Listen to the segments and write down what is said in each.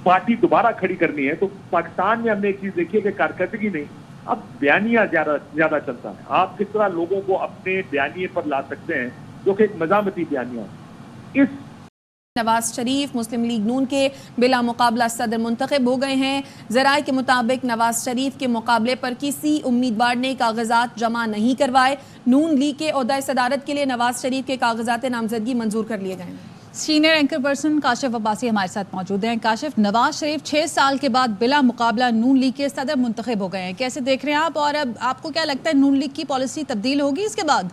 Party दोबारा खड़ी करनी है तो पाकिस्तान में हमने एक चीज देखी है कि कारकर्दगी नहीं, अब बयानिया ज्यादा चलता है। आप किस तरह लोगों को अपने बयानिए पर ला सकते हैं जो कि एक मजामती बयानिया है। इस नवाज शरीफ मुस्लिम लीग नून के बिला मुकाबला सदर मुंतखब हो गए हैं। ज़राए के मुताबिक नवाज शरीफ के मुकाबले पर किसी उम्मीदवार ने कागजात जमा नहीं करवाए। नून लीग के ओहदा सदारत के लिए नवाज शरीफ के कागजात नामजदगी मंजूर कर लिए गए हैं। Senior anchor person Kashif Abbasi हमारे साथ मौजूद हैं। काशिफ, नवाज शरीफ 6 साल के बाद बिला मुकाबला नून लीग के सदर मुंतखब हो गए हैं, कैसे देख रहे हैं आप? और अब आपको क्या लगता है, नून लीग की पॉलिसी तब्दील होगी इसके बाद?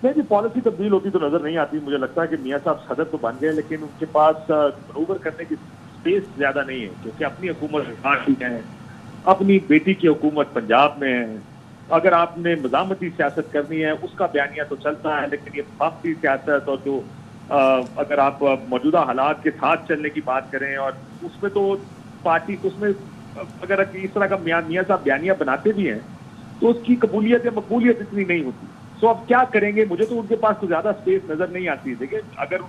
नहीं, पॉलिसी तब्दील होती तो नजर नहीं आती। मुझे लगता है कि मियां साहब सदर तो बन गए लेकिन उनके पास मनूवर करने की स्पेस ज्यादा नहीं है, क्योंकि अपनी हुकूमत है, अपनी बेटी की हुकूमत पंजाब में है। अगर आपने मजामती सियासत करनी है उसका बयानिया तो चलता है, लेकिन ये फाफी सियासत और जो अगर आप मौजूदा हालात के साथ चलने की बात करें और उसमें तो पार्टी उसमें अगर इस तरह का मियां साहब बयानिया बनाते भी हैं तो उसकी कबूलियत या मकबूलियत इतनी नहीं होती। सो अब क्या करेंगे, मुझे तो उनके पास तो ज्यादा स्पेस नजर नहीं आती। देखिए, अगर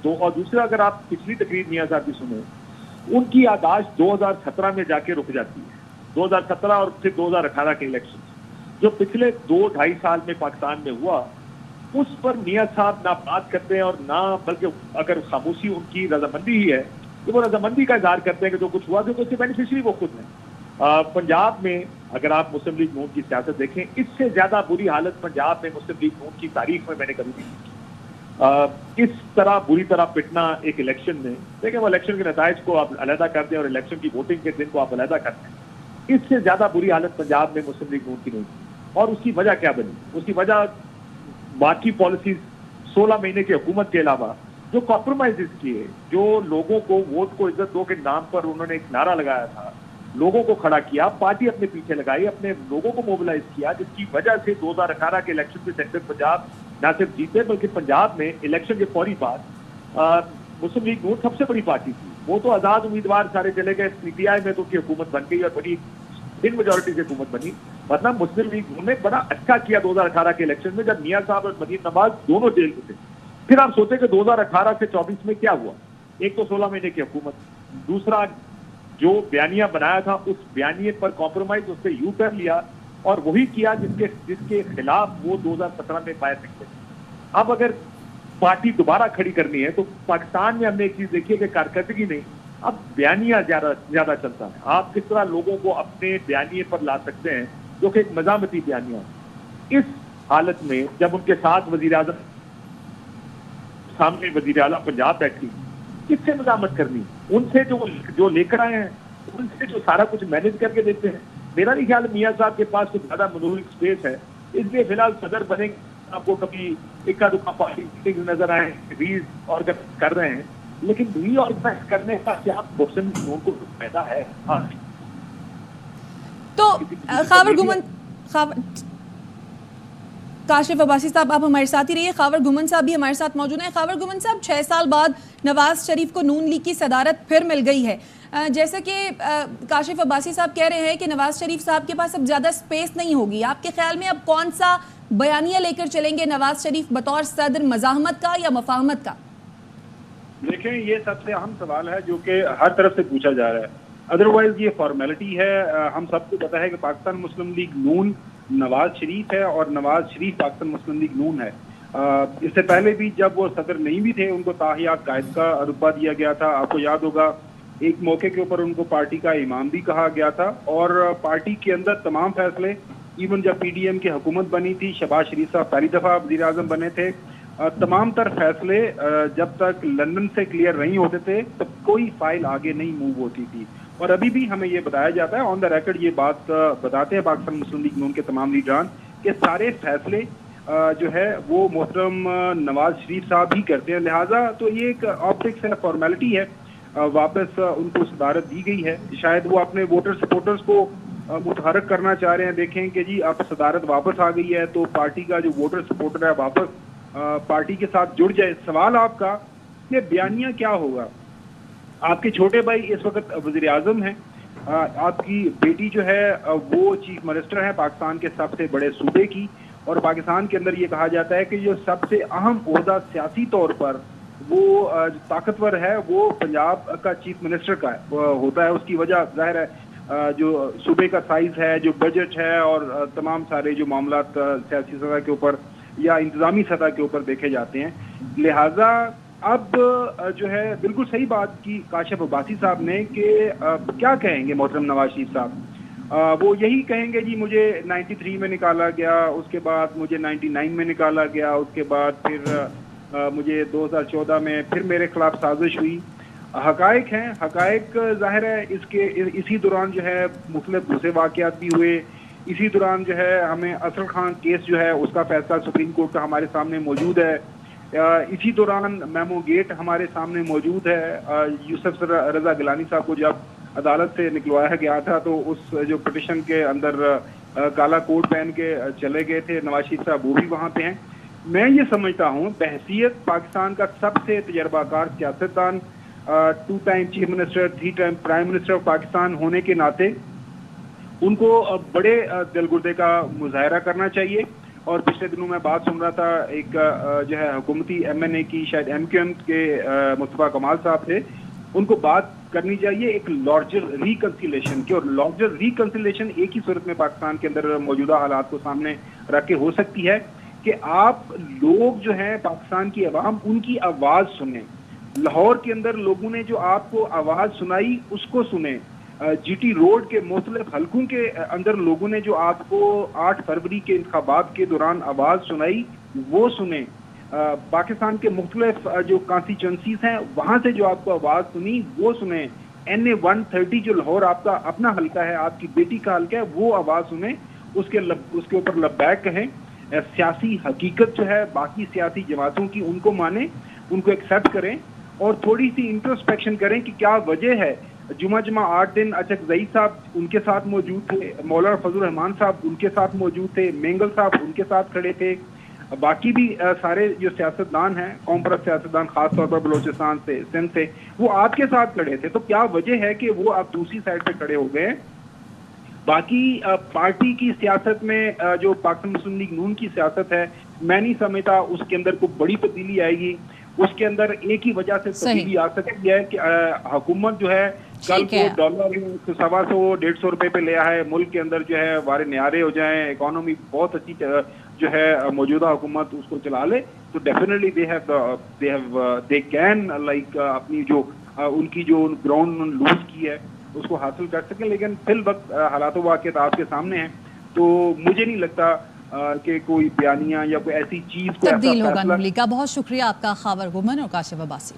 और दूसरा अगर आप पिछली तकरीर मियां साहब की सुने, उनकी आगाज 2017 में जाके रुक जाती है। 2017 और फिर 2018 के इलेक्शन जो पिछले 2-2.5 साल में पाकिस्तान में हुआ, उस पर मियां साहब ना बात करते हैं और ना, बल्कि अगर खामोशी उनकी रजामंदी ही है तो वो रजामंदी का इजहार करते हैं कि जो कुछ हुआ तो उसके बेनिफिशियरी वो खुद हैं। पंजाब में अगर आप मुस्लिम लीग नून की सियासत देखें, इससे ज्यादा बुरी हालत पंजाब में मुस्लिम लीग नून की तारीख में मैंने कभी नहीं देखी। इस तरह बुरी तरह पिटना एक इलेक्शन में, देखें वो इलेक्शन के नताइज को आप अलहदा कर दें और इलेक्शन की वोटिंग के दिन को आप अलहदा कर दें, इससे ज्यादा बुरी हालत पंजाब में मुस्लिम लीग नून की नहीं थी। और उसकी वजह क्या बनी? उसकी वजह बाकी पॉलिसीज 16 महीने की हुकूमत के अलावा जो कॉम्प्रोमाइज किए, जो लोगों को वोट को इज्जत दो के नाम पर उन्होंने एक नारा लगाया था, लोगों को खड़ा किया, पार्टी अपने पीछे लगाई, अपने लोगों को मोबिलाइज किया, जिसकी वजह से 2018 के इलेक्शन में सेंट्रल पंजाब न सिर्फ जीते बल्कि पंजाब में इलेक्शन के फौरी बाद मुस्लिम लीग नून सबसे बड़ी पार्टी थी। वो तो आजाद उम्मीदवार सारे चले गए, पीटीआई में तो उनकी हुकूमत बन गई और बड़ी बिन मेजोरिटी से हुकूमत बनी। मतलब मुस्लिम लीग नून ने बड़ा अच्छा किया 2018 के इलेक्शन में, जब मियां साहब और मदीन नवाज दोनों जेल में थे। फिर आप सोचे कि 2018 से 24 में क्या हुआ? एक तो 16 महीने की हुकूमत, दूसरा जो बयानिया बनाया था उस बयानिए पर कॉम्प्रोमाइज, उस पर यू टर्न लिया और वही किया जिसके खिलाफ वो 2017 में बायत निकले। अब अगर पार्टी दोबारा खड़ी करनी है तो पाकिस्तान में हमने एक चीज देखी है कि कारकर्दगी नहीं, अब बयानिया ज्यादा चलता है। आप किस तरह लोगों को अपने बयानिए पर ला सकते हैं जो कि एक मजामती बयानिया है। इस हालत में जब उनके साथ वजीर आजम सामने वजीर आला पंजाब बैठी, किससे मजामत करनी? उनसे जो लेकर आए हैं, उनसे जो सारा कुछ मैनेज करके देते हैं। मेरा नहीं ख्याल मियां साहब के पास कुछ ज्यादा मनूरी स्पेस है, इसलिए फिलहाल सदर बनेंगे। आपको कभी इक्का दुक्का पार्टी मीटिंग नजर आए, रीज ऑर्गेनाइज कर रहे हैं, लेकिन रीऑर्गेनाइज करने का क्या मुस्लिम नून को फायदा है? हाँ, तो खावर गुमन काशिफ अब्बासी साहब आप हमारे साथ ही रहिए। खावर गुमन साहब भी हमारे साथ मौजूद हैं। खावर गुमन साहब, 6 साल बाद नवाज शरीफ को नून लीग की सदारत फिर मिल गई है। जैसे कि काशिफ अब्बासी साहब कह रहे हैं कि नवाज शरीफ साहब के पास अब ज्यादा स्पेस नहीं होगी, आपके ख्याल में अब कौन सा बयानिया लेकर चलेंगे नवाज शरीफ, बतौर सदर मज़ाहमत का या मफाहमत का? देखें, ये सबसे अहम सवाल है जो कि हर तरफ से पूछा जा रहा है। अदरवाइज ये फॉर्मेलिटी है। हम सबको पता है कि पाकिस्तान मुस्लिम लीग नून नवाज शरीफ है और नवाज शरीफ पाकिस्तान मुस्लिम लीग नून है। इससे पहले भी जब वो सदर नहीं भी थे, उनको ताहियात कायद का रुतबा दिया गया था। आपको याद होगा, एक मौके के ऊपर उनको पार्टी का इमाम भी कहा गया था और पार्टी के अंदर तमाम फैसले, इवन जब पीडीएम की हुकूमत बनी थी, शहबाज शरीफ साहब पहली दफा वज़ीर आज़म बने थे, तमाम तर फैसले जब तक लंदन से क्लियर नहीं होते थे तो कोई फाइल आगे नहीं मूव होती थी। और अभी भी हमें ये बताया जाता है, ऑन द रिकॉर्ड ये बात बताते हैं पाकिस्तान मुस्लिम लीग नून के तमाम लीडरान के सारे फैसले जो है वो मोहतरम नवाज शरीफ साहब ही करते हैं। लिहाजा तो ये एक ऑप्टिक्स है, फॉर्मेलिटी है। वापस उनको सदारत दी गई है, शायद वो अपने वोटर सपोर्टर्स को मुतहरक करना चाह रहे हैं। देखें कि जी अब सदारत वापस आ गई है तो पार्टी का जो वोटर सपोर्टर है वापस पार्टी के साथ जुड़ जाए। सवाल आपका कि बयानिया क्या होगा? आपके छोटे भाई इस वक्त वजीर आजम है, आपकी बेटी जो है वो चीफ मिनिस्टर है पाकिस्तान के सबसे बड़े सूबे की, और पाकिस्तान के अंदर ये कहा जाता है कि जो सबसे अहम ओहदा सियासी तौर पर वो जो ताकतवर है वो पंजाब का चीफ मिनिस्टर का होता है। उसकी वजह जाहिर है जो सूबे का साइज है, जो बजट है और तमाम सारे जो मामला सियासी सतह के ऊपर या इंतजामी सतह के ऊपर देखे जाते हैं। लिहाजा अब जो है बिल्कुल सही बात की काशिफ अब्बासी साहब ने कि क्या कहेंगे मोहतरम नवाज शरीफ साहब। वो यही कहेंगे जी मुझे 93 में निकाला गया, उसके बाद मुझे 99 में निकाला गया, उसके बाद फिर मुझे 2014 में फिर मेरे खिलाफ साजिश हुई। हकायक हैं, हकायक जाहिर है इसके इसी दौरान जो है मुख्तलिफ दूसरे वाक़यात भी हुए। इसी दौरान जो है हमें असर खान केस जो है उसका फैसला सुप्रीम कोर्ट का हमारे सामने मौजूद है। इसी दौरान मेमो गेट हमारे सामने मौजूद है। यूसुफ रजा गिलानी साहब को जब अदालत से निकलवाया गया था तो उस जो पिटिशन के अंदर काला कोट पहन के चले गए थे नवाज शरीफ साहब, वो भी वहाँ पे हैं। मैं ये समझता हूँ बहसीत पाकिस्तान का सबसे तजर्बाकार सियासतदान, 2 time chief minister, 3 time prime minister of Pakistan होने के नाते उनको बड़े दिलगुर्दे का मुजाहरा करना चाहिए। और पिछले दिनों मैं बात सुन रहा था एक जो है हुकूमती MNA की, शायद MQM के मुस्तफा कमाल साहब थे, उनको बात करनी चाहिए एक लार्जर रिकंसिलेशन की। और लार्जर रिकंसिलेशन एक ही सूरत में पाकिस्तान के अंदर मौजूदा हालात को सामने रख के हो सकती है कि आप लोग जो हैं पाकिस्तान की अवाम उनकी आवाज सुने। लाहौर के अंदर लोगों ने जो आपको आवाज सुनाई उसको सुने। GT रोड के मुख्तलिफ हलकों के अंदर लोगों ने जो आपको 8 फरवरी के इंतखाबात के दौरान आवाज सुनाई वो सुने। पाकिस्तान के मुख्तलिफ जो कॉन्स्टिट्यूंसीज हैं वहां से जो आपको आवाज सुनी वो सुने। NA 130 जो लाहौर आपका अपना हल्का है, आपकी बेटी का हल्का है, वो आवाज सुने, उसके ऊपर लब्बैक कहें। सियासी हकीकत जो है बाकी सियासी जमातों की उनको माने, उनको एक्सेप्ट करें और थोड़ी सी इंट्रोस्पेक्शन करें कि क्या वजह है। जुमा 8 दिन अचक जई साहब उनके साथ मौजूद थे, मौलाना फजल रहमान साहब उनके साथ मौजूद थे, मेंगल साहब उनके साथ खड़े थे, बाकी भी सारे जो सियासतदान हैं, कौम परस्त सियासतदान खास तौर पर बलोचिस्तान से, सिंध से, वो आपके साथ खड़े थे। तो क्या वजह है कि वो आप दूसरी साइड पे खड़े हो गए। बाकी पार्टी की सियासत में जो पाकिस्तान मुस्लिम लीग नून की सियासत है, मैं नहीं समझता उसके अंदर कोई बड़ी तब्दीली आएगी। उसके अंदर एक ही वजह से तब्दीली आ सकती है कि हुकूमत जो है कल को डॉलर 125-150 रुपए पे ले आए, मुल्क के अंदर जो है वारे न्यारे हो जाएं, इकोनॉमी बहुत अच्छी जो है मौजूदा हुकूमत उसको चला ले, तो डेफिनेटली दे कैन लाइक अपनी जो उनकी जो ग्राउंड लूज की है उसको हासिल कर सकें। लेकिन फिल वक्त हालात वाक़ियात आपके सामने हैं, तो मुझे नहीं लगता कि कोई बयानियां या कोई ऐसी चीज तब्दील होगा नून लीग का। बहुत शुक्रिया आपका खावर गुमन और काशिफ अब्बासी।